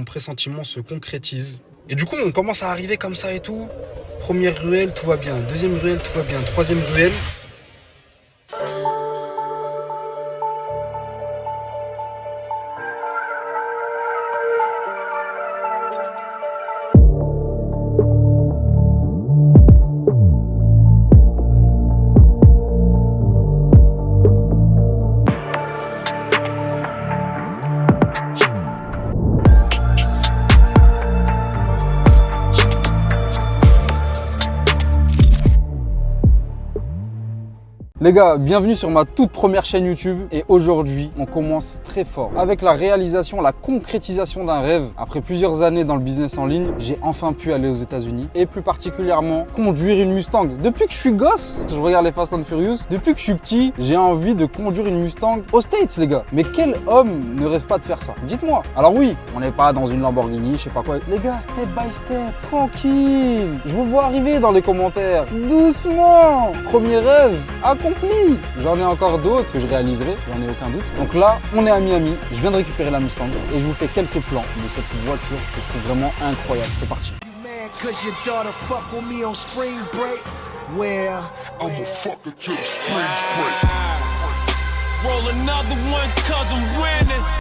mon pressentiment se concrétise. Et du coup, on commence à arriver comme ça et tout. Première ruelle, tout va bien. Deuxième ruelle, tout va bien. Troisième ruelle. Les gars, bienvenue sur ma toute première chaîne YouTube et aujourd'hui, on commence très fort. Avec la réalisation, la concrétisation d'un rêve. Après plusieurs années dans le business en ligne, j'ai enfin pu aller aux États-Unis et plus particulièrement conduire une Mustang. Depuis que je suis gosse, je regarde les Fast and Furious, depuis que je suis petit, j'ai envie de conduire une Mustang aux States, les gars. Mais quel homme ne rêve pas de faire ça? Dites-moi. Alors oui, on n'est pas dans une Lamborghini, je sais pas quoi. Les gars, step by step, tranquille. Je vous vois arriver dans les commentaires. Doucement. Premier rêve accompli. J'en ai encore d'autres que je réaliserai, j'en ai aucun doute. Donc là, on est à Miami, je viens de récupérer la Mustang et je vous fais quelques plans de cette voiture que je trouve vraiment incroyable. C'est parti.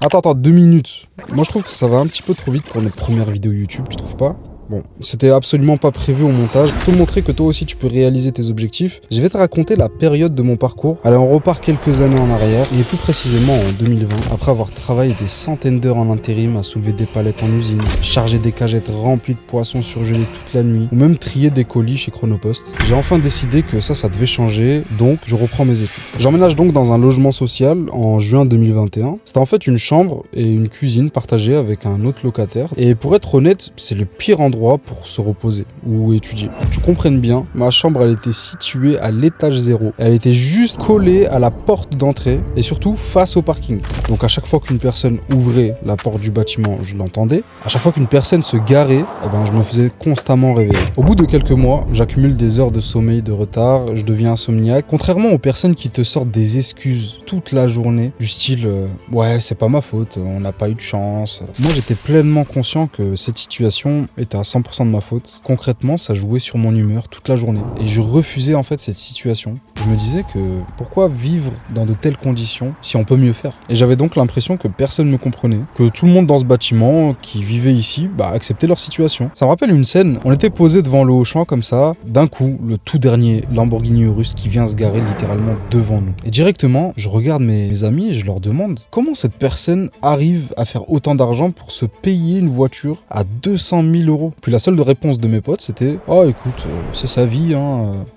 Attends, 2 minutes. Moi je trouve que ça va un petit peu trop vite pour notre première vidéo YouTube, tu trouves pas? Bon, c'était absolument pas prévu au montage. Pour te montrer que toi aussi tu peux réaliser tes objectifs, je vais te raconter la période de mon parcours. Allez, on repart quelques années en arrière, et plus précisément en 2020, après avoir travaillé des centaines d'heures en intérim à soulever des palettes en usine, charger des cagettes remplies de poissons surgelés toute la nuit, ou même trier des colis chez Chronopost. J'ai enfin décidé que ça devait changer, donc je reprends mes études. J'emménage donc dans un logement social en juin 2021. C'était en fait une chambre et une cuisine partagées avec un autre locataire, et pour être honnête, c'est le pire endroit pour se reposer ou étudier. Pour que tu comprennes bien, ma chambre elle était située à l'étage 0. Elle était juste collée à la porte d'entrée et surtout face au parking. Donc à chaque fois qu'une personne ouvrait la porte du bâtiment, je l'entendais. À chaque fois qu'une personne se garait, je me faisais constamment réveiller. Au bout de quelques mois, j'accumule des heures de sommeil de retard, je deviens insomniaque. Contrairement aux personnes qui te sortent des excuses toute la journée, du style ouais, c'est pas ma faute, on n'a pas eu de chance. Moi j'étais pleinement conscient que cette situation était à 100% de ma faute. Concrètement, ça jouait sur mon humeur toute la journée. Et je refusais en fait cette situation. Je me disais que pourquoi vivre dans de telles conditions si on peut mieux faire? Et j'avais donc l'impression que personne me comprenait, que tout le monde dans ce bâtiment qui vivait ici acceptait leur situation. Ça me rappelle une scène, on était posé devant le Auchan comme ça, d'un coup, le tout dernier Lamborghini Urus qui vient se garer littéralement devant nous. Et directement, je regarde mes amis et je leur demande comment cette personne arrive à faire autant d'argent pour se payer une voiture à 200 000 euros. Puis la seule réponse de mes potes, c'était « Oh écoute, c'est sa vie,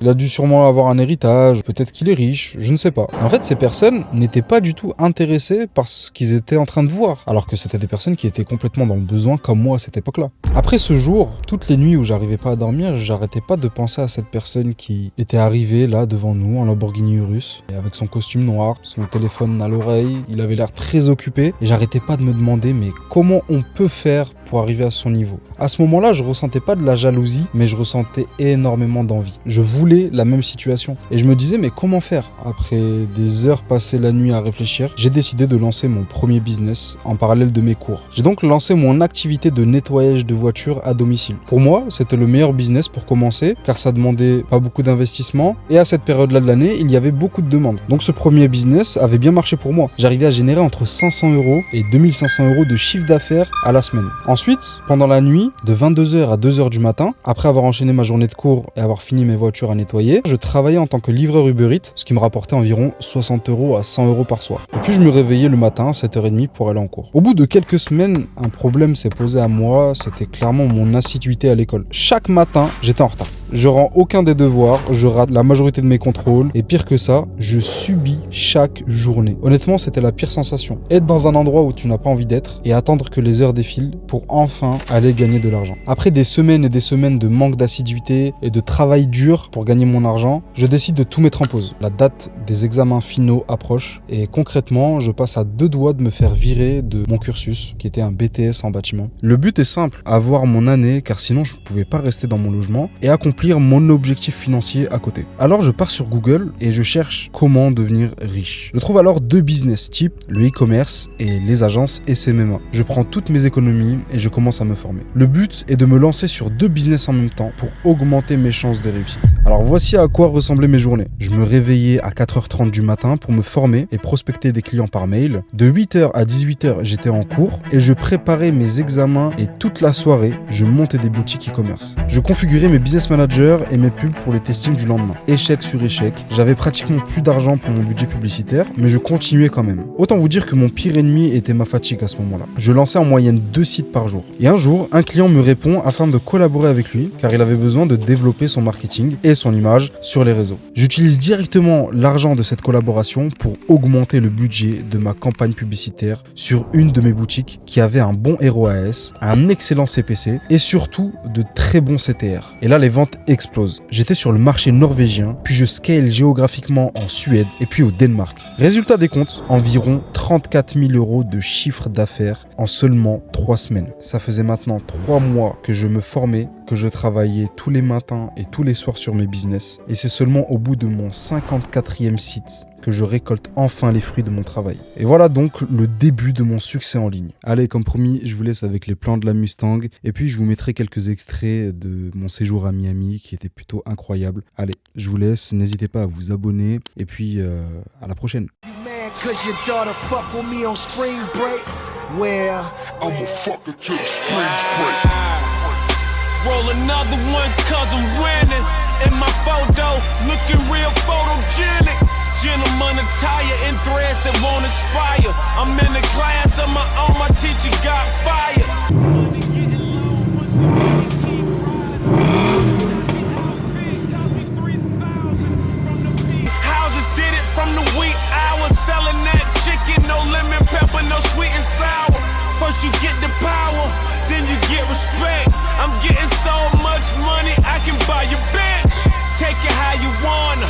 il a dû sûrement avoir un héritage, peut-être qu'il est riche, je ne sais pas. » En fait, ces personnes n'étaient pas du tout intéressées par ce qu'ils étaient en train de voir, alors que c'était des personnes qui étaient complètement dans le besoin comme moi à cette époque-là. Après ce jour, toutes les nuits où j'arrivais pas à dormir, j'arrêtais pas de penser à cette personne qui était arrivée là devant nous en Lamborghini Urus, et avec son costume noir, son téléphone à l'oreille, il avait l'air très occupé, et j'arrêtais pas de me demander mais comment on peut faire pour arriver à son niveau. À ce moment-là, je ressentais pas de la jalousie, mais je ressentais énormément d'envie. Je voulais la même situation. Et je me disais, mais comment faire? Après des heures passées la nuit à réfléchir, j'ai décidé de lancer mon premier business en parallèle de mes cours. J'ai donc lancé mon activité de nettoyage de voitures à domicile. Pour moi, c'était le meilleur business pour commencer, car ça demandait pas beaucoup d'investissement, et à cette période-là de l'année, il y avait beaucoup de demandes. Donc ce premier business avait bien marché pour moi. J'arrivais à générer entre 500 € et 2500 € de chiffre d'affaires à la semaine. Ensuite, pendant la nuit, de 22h à 2h du matin, après avoir enchaîné ma journée de cours et avoir fini mes voitures à nettoyer, je travaillais en tant que livreur Uber Eats, ce qui me rapportait environ 60 € à 100 € par soir. Et puis je me réveillais le matin à 7h30 pour aller en cours. Au bout de quelques semaines, un problème s'est posé à moi, c'était clairement mon assiduité à l'école. Chaque matin, j'étais en retard. Je rends aucun des devoirs, je rate la majorité de mes contrôles, et pire que ça, je subis chaque journée. Honnêtement, c'était la pire sensation. Être dans un endroit où tu n'as pas envie d'être, et attendre que les heures défilent pour enfin aller gagner de l'argent. Après des semaines et des semaines de manque d'assiduité et de travail dur pour gagner mon argent, je décide de tout mettre en pause. La date des examens finaux approche, et concrètement, je passe à 2 doigts de me faire virer de mon cursus, qui était un BTS en bâtiment. Le but est simple, avoir mon année, car sinon je ne pouvais pas rester dans mon logement, et accomplir remplir mon objectif financier à côté. Alors je pars sur Google et je cherche comment devenir riche. Je trouve alors 2 business type, le e-commerce et les agences SMMA. Je prends toutes mes économies et je commence à me former. Le but est de me lancer sur 2 business en même temps pour augmenter mes chances de réussite. Alors voici à quoi ressemblaient mes journées. Je me réveillais à 4h30 du matin pour me former et prospecter des clients par mail. De 8h à 18h, j'étais en cours et je préparais mes examens et toute la soirée, je montais des boutiques e-commerce. Je configurais mes business managers et mes pubs pour les testings du lendemain. Échec sur échec, j'avais pratiquement plus d'argent pour mon budget publicitaire, mais je continuais quand même. Autant vous dire que mon pire ennemi était ma fatigue à ce moment-là. Je lançais en moyenne 2 sites par jour. Et un jour, un client me répond afin de collaborer avec lui, car il avait besoin de développer son marketing et son image sur les réseaux. J'utilise directement l'argent de cette collaboration pour augmenter le budget de ma campagne publicitaire sur une de mes boutiques qui avait un bon ROAS, un excellent CPC et surtout de très bons CTR. Et là, les ventes explosent. J'étais sur le marché norvégien, puis je scale géographiquement en Suède et puis au Danemark. Résultat des comptes, environ 34 000 € de chiffre d'affaires en seulement 3 semaines. Ça faisait maintenant 3 mois que je me formais, que je travaillais tous les matins et tous les soirs sur mes business. Et c'est seulement au bout de mon 54e site que je récolte enfin les fruits de mon travail. Et voilà donc le début de mon succès en ligne. Allez, comme promis, je vous laisse avec les plans de la Mustang et puis je vous mettrai quelques extraits de mon séjour à Miami qui était plutôt incroyable. Allez, je vous laisse, n'hésitez pas à vous abonner et puis à la prochaine. Roll another one cause I'm winning. In my photo, looking real photogenic. Gentleman attire in threads that won't expire. I'm in the class of my own, my teacher got fired. Houses did it from the wee hours. Selling that chicken, no lemon pepper, no sweet and sour. First you get the power, then you get respect. I'm getting so much money, I can buy your bitch. Take it how you wanna,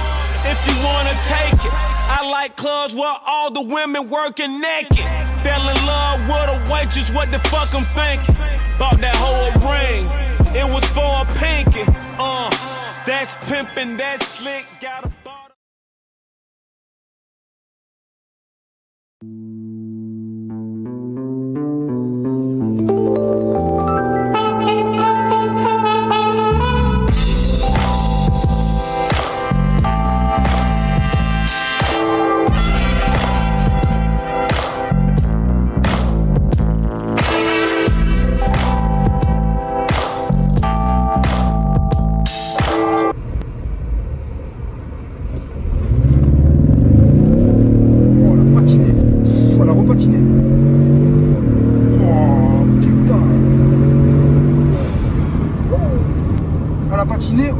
if you wanna take it. I like clubs where all the women working naked. Fell in love with a waitress, what the fuck I'm thinking? Bought that whole ring, it was for a pinky. That's pimpin', that's slick, got a bottle.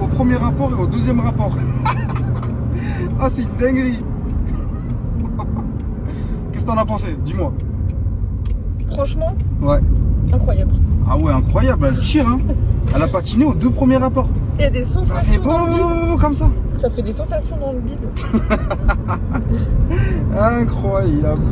Au premier rapport et au deuxième rapport. Ah, c'est une dinguerie. Qu'est-ce que t'en as pensé? Dis-moi. Franchement, ouais. Incroyable. Ah ouais, incroyable, elle se tire, hein. Elle a patiné aux 2 premiers rapports. Il y a des sensations ça fait dans le bide. Comme ça. Ça fait des sensations dans le bide. Incroyable.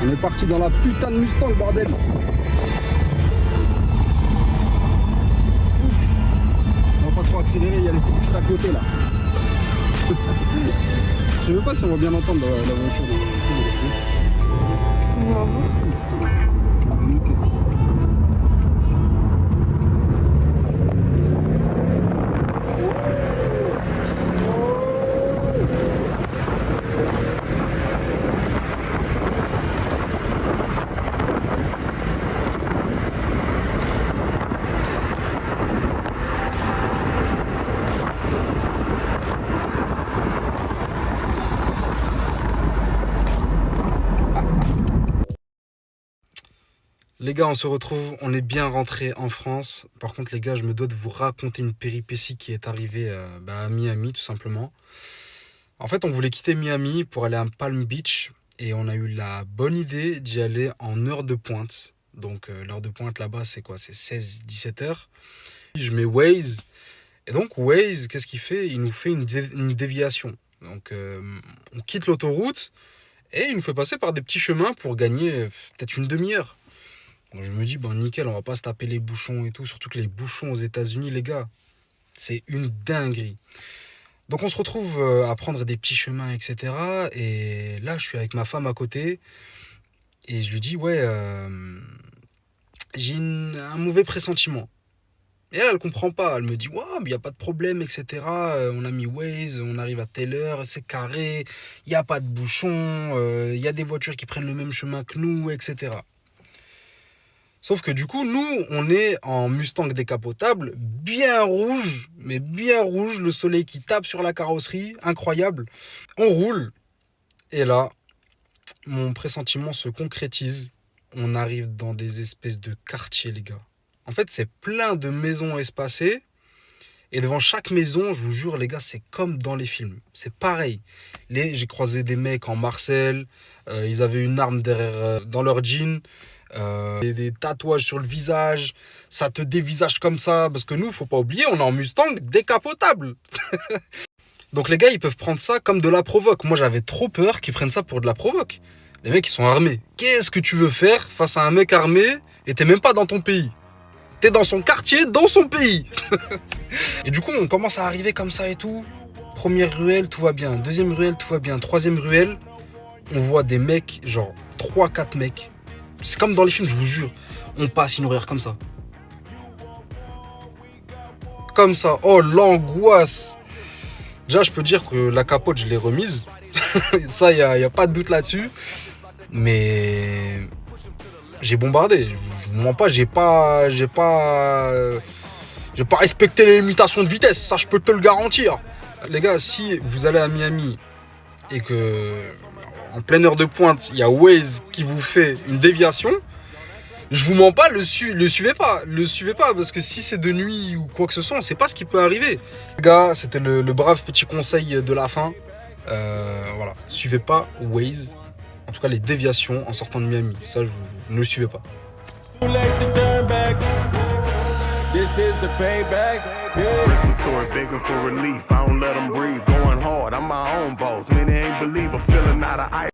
On est parti dans la putain de Mustang, bordel. On va pas trop accélérer, il y a les coups juste à côté là. Je sais même pas si on va bien entendre la voiture. Ça va me niquer. Les gars, on se retrouve, on est bien rentré en France. Par contre, les gars, je me dois de vous raconter une péripétie qui est arrivée à Miami, tout simplement. En fait, on voulait quitter Miami pour aller à Palm Beach et on a eu la bonne idée d'y aller en heure de pointe. Donc l'heure de pointe là-bas, c'est quoi? C'est 16-17 heures. Je mets Waze. Et donc Waze, qu'est-ce qu'il fait? Il nous fait une déviation. Donc on quitte l'autoroute et il nous fait passer par des petits chemins pour gagner peut-être une demi-heure. Donc, je me dis, bon nickel, on va pas se taper les bouchons et tout. Surtout que les bouchons aux États-Unis, les gars, c'est une dinguerie. Donc on se retrouve à prendre des petits chemins, etc. Et là, je suis avec ma femme à côté. Et je lui dis, ouais, j'ai un mauvais pressentiment. Et elle comprend pas. Elle me dit, ouais, mais il n'y a pas de problème, etc. On a mis Waze, on arrive à telle heure, c'est carré, il n'y a pas de bouchon, il y a des voitures qui prennent le même chemin que nous, etc. Sauf que du coup, nous, on est en Mustang décapotable, bien rouge, mais bien rouge, le soleil qui tape sur la carrosserie, incroyable. On roule, et là, mon pressentiment se concrétise. On arrive dans des espèces de quartiers, les gars. En fait, c'est plein de maisons espacées. Et devant chaque maison, je vous jure, les gars, c'est comme dans les films. C'est pareil. J'ai croisé des mecs en Marcel. Ils avaient une arme derrière, dans leur jean. Des tatouages sur le visage. Ça te dévisage comme ça. Parce que nous, faut pas oublier, on est en Mustang décapotable. Donc les gars, ils peuvent prendre ça comme de la provoque. Moi, j'avais trop peur qu'ils prennent ça pour de la provoque. Les mecs, ils sont armés. Qu'est-ce que tu veux faire face à un mec armé et t'es même pas dans ton pays? T'es dans son quartier, dans son pays. Et du coup, on commence à arriver comme ça et tout. Première ruelle, tout va bien. Deuxième ruelle, tout va bien. Troisième ruelle, on voit des mecs, genre 3-4 mecs. C'est comme dans les films, je vous jure. On passe, ils nous regardent comme ça. Comme ça. Oh, l'angoisse. Déjà, je peux dire que la capote, je l'ai remise. Ça, il n'y a pas de doute là-dessus. Mais j'ai bombardé. Je vous mens pas, j'ai pas respecté les limitations de vitesse. Ça, je peux te le garantir. Les gars, si vous allez à Miami et que en pleine heure de pointe, il y a Waze qui vous fait une déviation, je vous mens pas, le suivez pas. Le suivez pas, parce que si c'est de nuit ou quoi que ce soit, on sait pas ce qui peut arriver. Les gars, c'était le brave petit conseil de la fin. Voilà, suivez pas Waze. En tout cas, les déviations en sortant de Miami, ça, ne le suivez pas. This is the payback. Respiratory begging for relief. I don't let them breathe. Going hard. I'm my own boss. Many ain't believe a feeling out of ice.